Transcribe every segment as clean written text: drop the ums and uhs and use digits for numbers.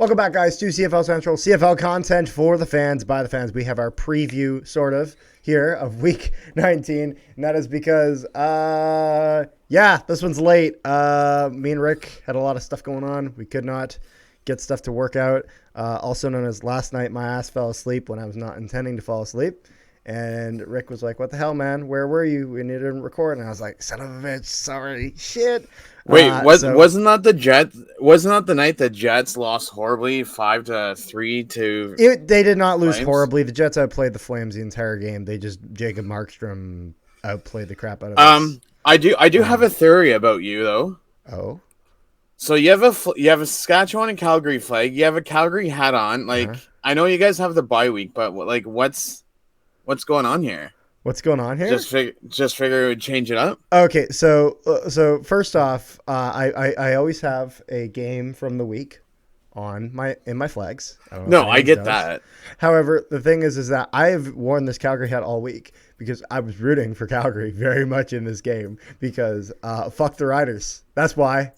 Welcome back, guys, to CFL Central, CFL content for the fans, by the fans. We have our preview, sort of, here of Week 19, and that is because, this one's late. Me and Rick had a lot of stuff going on. We could not get stuff to work out. Also known as last night, my ass fell asleep when I was not intending to fall asleep. And Rick was like, what the hell, man? Where were you? We needed to record. And I was like, son of a bitch, sorry, shit. Wait, wasn't that the Jets? Wasn't that the night the Jets lost horribly, 5-3 to? They did not lose Flames? horribly. The Jets outplayed the Flames the entire game. They just Jacob Markstrom outplayed the crap out of us. I do have a theory about you though. Oh, so you have a Saskatchewan and Calgary flag. You have a Calgary hat on. Like I know you guys have the bye week, but like what's going on here? What's going on here? Just figure it would change it up. Okay, so first off, I always have a game from the week in my flags. I get that. However, the thing is that I have worn this Calgary hat all week because I was rooting for Calgary very much in this game because fuck the Riders. That's why.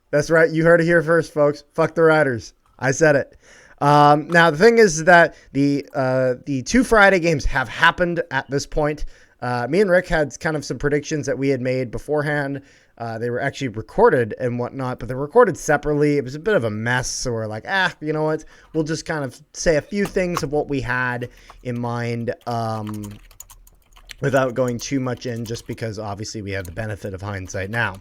That's right. You heard it here first, folks. Fuck the Riders. I said it. Now, the thing is that the two Friday games have happened at this point. Me and Rick had kind of some predictions that we had made beforehand. They were actually recorded and whatnot, but they're recorded separately. It was a bit of a mess, so we're like, you know what? We'll just kind of say a few things of what we had in mind without going too much in, just because obviously we have the benefit of hindsight now.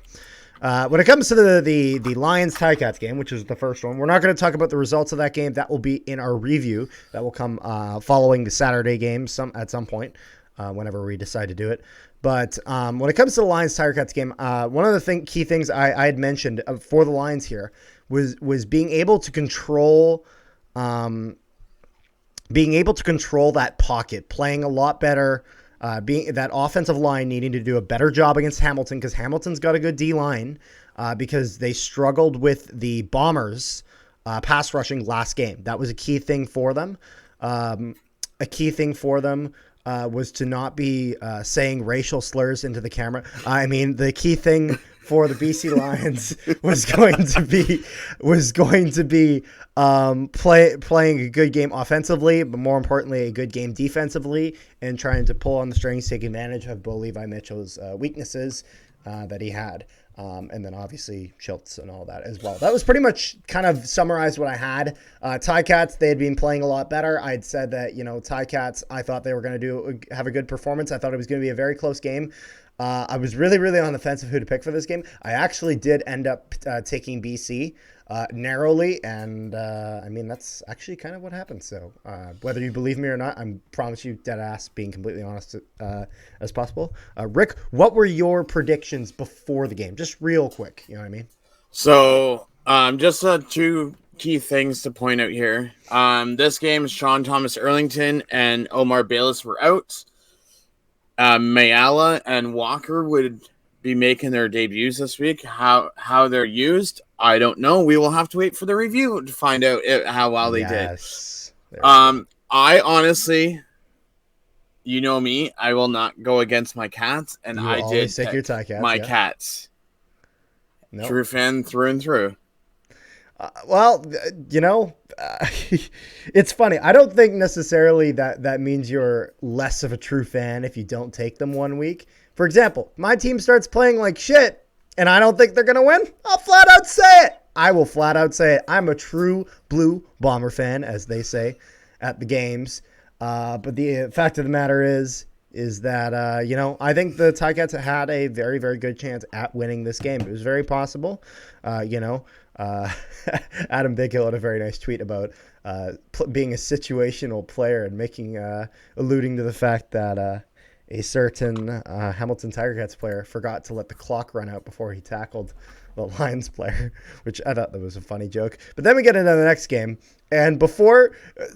When it comes to the Lions Ticats game, which is the first one, we're not going to talk about the results of that game. That will be in our review. That will come following the Saturday game at some point, whenever we decide to do it. But when it comes to the Lions Ticats game, one of the key things I had mentioned for the Lions here was being able to control that pocket, playing a lot better. Being that offensive line needing to do a better job against Hamilton because Hamilton's got a good D-line because they struggled with the Bombers pass rushing last game. That was a key thing for them. A key thing for them was to not be saying racial slurs into the camera. I mean, the key thing for the BC Lions was going to be playing a good game offensively, but more importantly, a good game defensively, and trying to pull on the strings, take advantage of Bo Levi Mitchell's weaknesses that he had. And then obviously Schultz and all that as well. That was pretty much kind of summarized what I had. Ticats, they had been playing a lot better. I had said that, Ticats, I thought they were going to have a good performance. I thought it was going to be a very close game. I was really, really on the fence of who to pick for this game. I actually did end up taking BC narrowly, and that's actually kind of what happened. So whether you believe me or not, I promise you, dead ass, being completely honest as possible. Rick, what were your predictions before the game? Just real quick, you know what I mean? So just two key things to point out here. This game, Sean Thomas Erlington and Omar Bayless were out. Mayala and Walker would be making their debuts this week. How they're used, I don't know. We will have to wait for the review to find out how well they did. I honestly, you know me, I will not go against my Cats, and I did take your Ticats, my Cats. Nope. True fan through and through. It's funny. I don't think necessarily that means you're less of a true fan if you don't take them one week. For example, my team starts playing like shit and I don't think they're going to win. I'll flat out say it. I will flat out say it. I'm a true blue Bomber fan, as they say at the games. But the fact of the matter is that, I think the Ticats had a very, very good chance at winning this game. It was very possible, Adam Bighill had a very nice tweet about being a situational player and alluding to the fact that a certain Hamilton Tiger Cats player forgot to let the clock run out before he tackled the Lions player, which I thought that was a funny joke. But then we get into the next game, and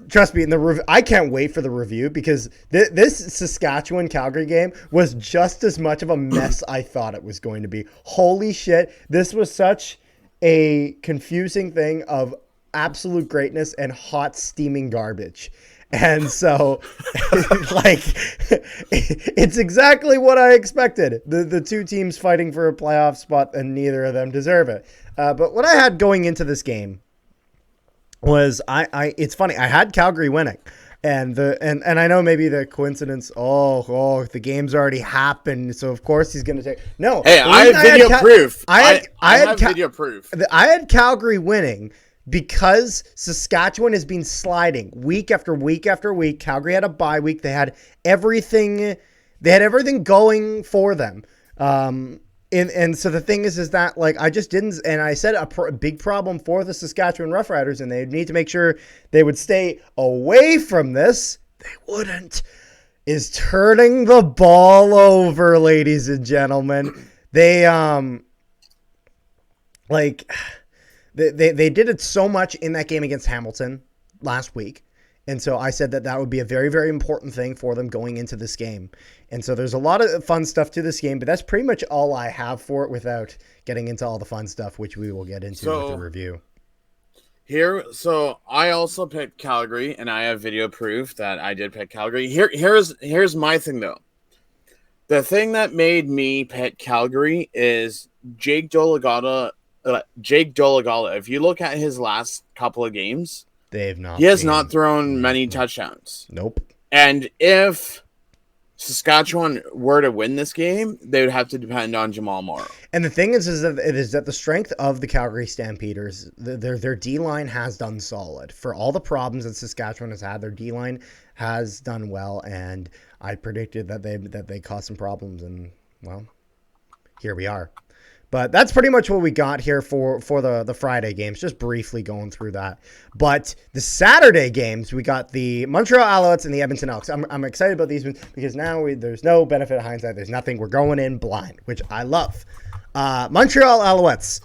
trust me, I can't wait for the review because this Saskatchewan-Calgary game was just as much of a mess I thought it was going to be. Holy shit, this was such a confusing thing of absolute greatness and hot steaming garbage. And so, it's exactly what I expected. The two teams fighting for a playoff spot, and neither of them deserve it. But what I had going into this game was it's funny. I had Calgary winning. And I know maybe the coincidence. The game's already happened, so of course he's going to take. No, hey, I have video proof. I have video proof. I had Calgary winning because Saskatchewan has been sliding week after week after week. Calgary had a bye week. They had everything. They had everything going for them. And so the thing is that, like, I just didn't, and I said a big problem for the Saskatchewan Roughriders, and they need to make sure they would stay away from this. They wouldn't. Is turning the ball over, ladies and gentlemen. They they did it so much in that game against Hamilton last week. And so I said that would be a very, very important thing for them going into this game. And so there's a lot of fun stuff to this game, but that's pretty much all I have for it without getting into all the fun stuff, which we will get into with the review. So I also picked Calgary, and I have video proof that I did pick Calgary. Here's my thing, though. The thing that made me pick Calgary is Jake Dolegala. If you look at his last couple of games, he has not thrown many touchdowns. Nope. And if Saskatchewan were to win this game, they would have to depend on Jamal Morrow. And the thing is that the strength of the Calgary Stampeders, their D-line has done solid. For all the problems that Saskatchewan has had, their D-line has done well, and I predicted that they caused some problems, and, well, here we are. But that's pretty much what we got here for the Friday games, just briefly going through that. But the Saturday games, we got the Montreal Alouettes and the Edmonton Elks. I'm excited about these ones because now there's no benefit of hindsight. There's nothing. We're going in blind, which I love. Montreal Alouettes,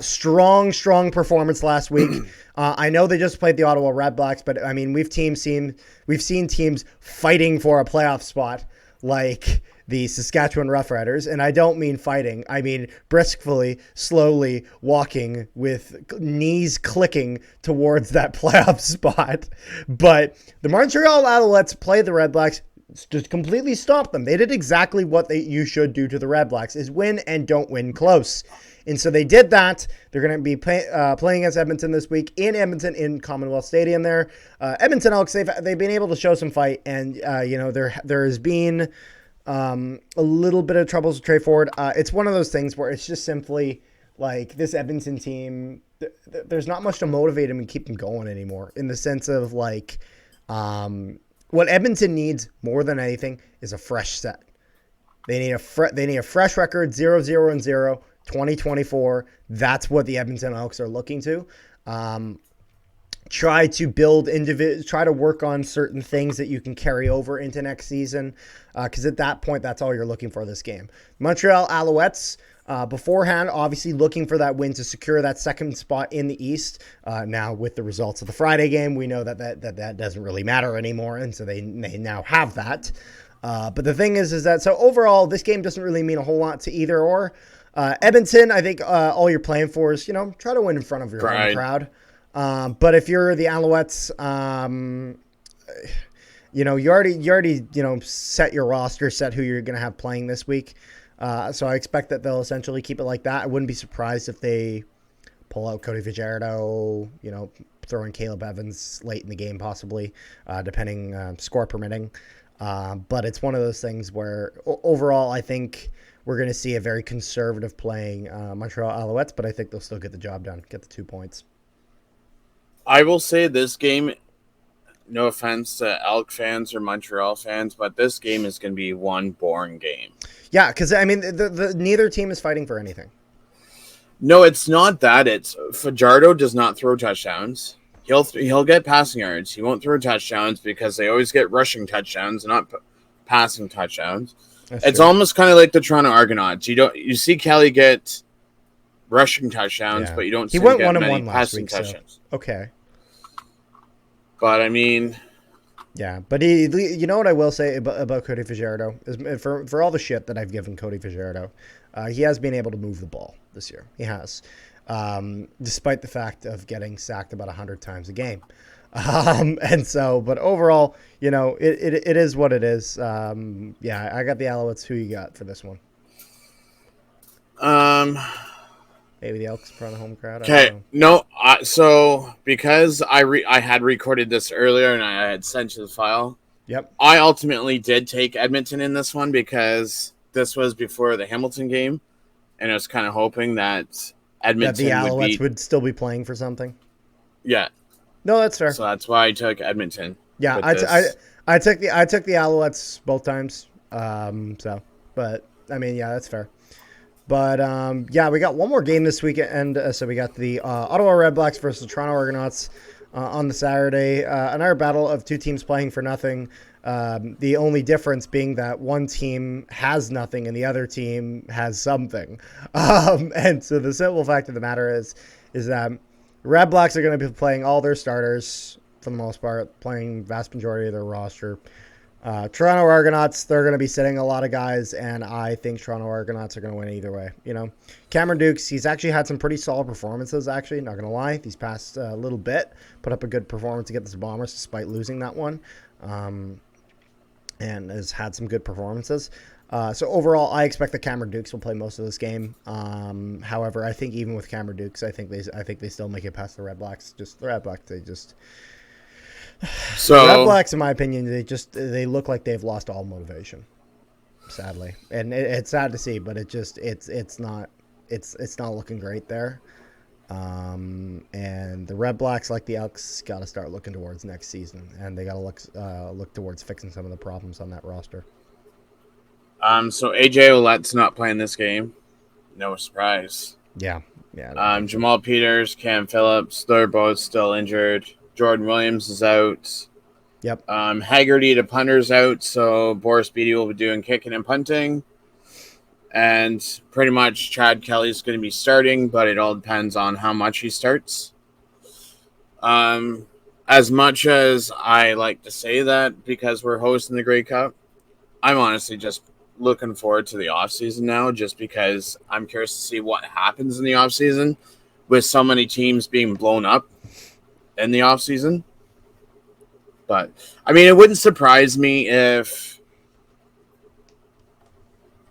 strong performance last week. I know they just played the Ottawa Redblacks, but, I mean, we've seen teams fighting for a playoff spot like the Saskatchewan Roughriders, and I don't mean fighting. I mean briskly, slowly walking with knees clicking towards that playoff spot. But the Montreal Alouettes played the Redblacks, just completely stopped them. They did exactly what you should do to the Redblacks, is win and don't win close. And so they did that. They're going to be playing against Edmonton this week in Edmonton in Commonwealth Stadium there. Edmonton Elks, they've been able to show some fight, and there has been a little bit of troubles with Trey Ford. It's one of those things where it's just simply like this Edmonton team, there's not much to motivate them and keep them going anymore, in the sense of like what Edmonton needs more than anything is a fresh set. They need a fresh record, 0-0-0, 2024. That's what the Edmonton Elks are looking to. Try to build try to work on certain things that you can carry over into next season, because at that point, that's all you're looking for this game. Montreal Alouettes, beforehand, obviously looking for that win to secure that second spot in the East. Now, with the results of the Friday game, we know that doesn't really matter anymore, and so they now have that. But the thing is that, so overall, this game doesn't really mean a whole lot to either or. Edmonton, I think all you're playing for is, try to win in front of your home crowd. But if you're the Alouettes, you already set your roster, set who you're going to have playing this week. So I expect that they'll essentially keep it like that. I wouldn't be surprised if they pull out Cody Fajardo, throw in Caleb Evans late in the game, possibly, depending, score permitting. But it's one of those things where overall, I think we're going to see a very conservative playing Montreal Alouettes, but I think they'll still get the job done, get the 2 points. I will say this game, no offense to Elk fans or Montreal fans, but this game is going to be one boring game. Yeah, because, I mean, the neither team is fighting for anything. No, it's not that. It's Fajardo does not throw touchdowns. He'll get passing yards. He won't throw touchdowns because they always get rushing touchdowns, not passing touchdowns. It's almost kind of like the Toronto Argonauts. You see Kelly get rushing touchdowns, but you don't see him get many passing touchdowns. So, okay. But, I mean... Yeah, but you know what I will say about Cody Fajardo? Is for all the shit that I've given Cody Fajardo, he has been able to move the ball this year. He has. Despite the fact of getting sacked about 100 times a game. And so, but overall, it is what it is. Yeah, I got the Alouettes. Who you got for this one? Maybe the Elks put on a home crowd. I don't Okay, know. no. So because I had recorded this earlier and I had sent you the file, Yep. I ultimately did take Edmonton in this one because this was before the Hamilton game, and I was kind of hoping that That the Edmonton would Alouettes beat. would still be playing for something. Yeah, No, that's fair. so that's why I took Edmonton. Yeah, But this, I took the Alouettes both times. But I mean, yeah, that's fair. But yeah, we got one more game this weekend. So we got the Ottawa Redblacks versus the Toronto Argonauts on the Saturday. Another battle of two teams playing for nothing. The only difference being that one team has nothing and the other team has something. And so the simple fact of the matter is that Red Blacks are going to be playing all their starters for the most part, playing vast majority of their roster. Toronto Argonauts, they're going to be sitting a lot of guys, and I think Toronto Argonauts are going to win either way. You know, Cameron Dukes, he's actually had some pretty solid performances, actually, not going to lie. These past little bit, put up a good performance against the Bombers despite losing that one, and has had some good performances. So overall, I expect that Cameron Dukes will play most of this game. However, I think even with Cameron Dukes, I think they still make it past the Red Blacks. Just the Red Blacks, so the Red Blacks, in my opinion, they look like they've lost all motivation, sadly, and it's sad to see, but it's not looking great there. And the Red Blacks, like the Elks, got to start looking towards next season, and they got to look towards fixing some of the problems on that roster. So AJ Ouellette's not playing this game. No surprise. Yeah. Jamal Peters, Cam Phillips, they're both still injured. Jordan Williams is out. Yep. Haggerty, the punter's out, so Boris Beatty will be doing kicking and punting. And pretty much Chad Kelly's going to be starting, but it all depends on how much he starts. As much as I like to say that because we're hosting the Grey Cup, I'm honestly just looking forward to the offseason now just because I'm curious to see what happens in the offseason with so many teams being blown up in the offseason. But, I mean, it wouldn't surprise me if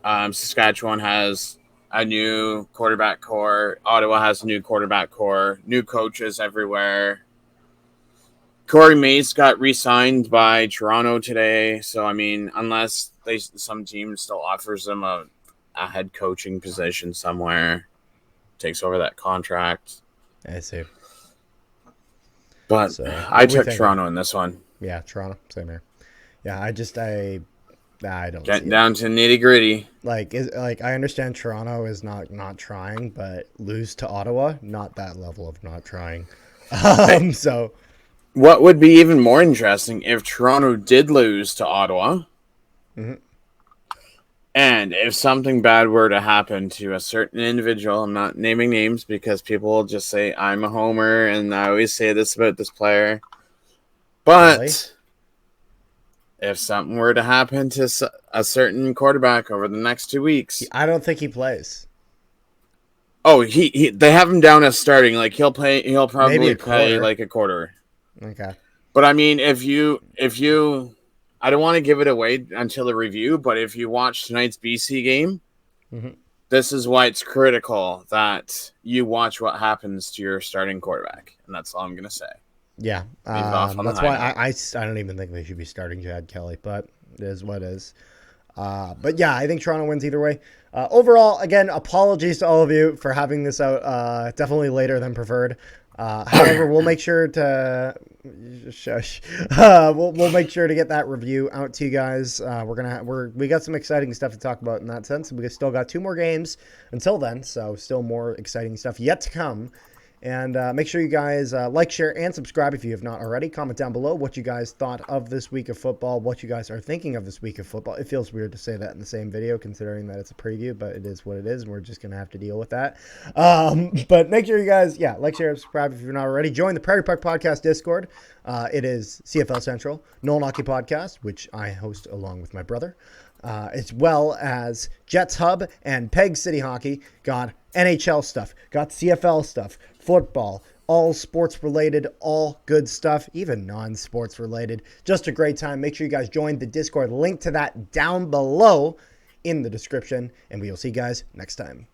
Saskatchewan has a new quarterback core. Ottawa has a new quarterback core. New coaches everywhere. Corey Mace got re-signed by Toronto today. So, I mean, unless some team still offers them a head coaching position somewhere, takes over that contract. I see. But so, I took Toronto in this one. Yeah, Toronto. Same here. Yeah, I don't get down to nitty gritty. Like I understand Toronto is not trying, but lose to Ottawa, not that level of not trying. So, what would be even more interesting if Toronto did lose to Ottawa, and if something bad were to happen to a certain individual, I'm not naming names because people will just say I'm a homer, and I always say this about this player. But really? If something were to happen to a certain quarterback over the next 2 weeks, I don't think he plays. Oh, they have him down as starting. Like he'll probably play like a quarter. Okay. But I mean, if you, I don't want to give it away until the review, but if you watch tonight's BC game, this is why it's critical that you watch what happens to your starting quarterback, and that's all I'm gonna say. Yeah, that's why I don't even think they should be starting Chad Kelly, but it is what it is. But yeah, I think Toronto wins either way. Overall, again, apologies to all of you for having this out definitely later than preferred. However, we'll make sure to we'll make sure to get that review out to you guys. We got some exciting stuff to talk about in that sense. We still got 2 more games until then, so still more exciting stuff yet to come. And make sure you guys like, share, and subscribe if you have not already. Comment down below what you guys thought of this week of football, what you guys are thinking of this week of football. It feels weird to say that in the same video, considering that it's a preview, but it is what it is, and we're just going to have to deal with that. But make sure you guys, like, share, and subscribe if you're not already. Join the Prairie Puck Podcast Discord. It is CFL Central, Nolan Hockey Podcast, which I host along with my brother, as well as Jets Hub and Peg City Hockey. Got NHL stuff, got CFL stuff, football, all sports related, all good stuff, even non-sports related. Just a great time. Make sure you guys join the Discord. Link to that down below in the description, and we will see you guys next time.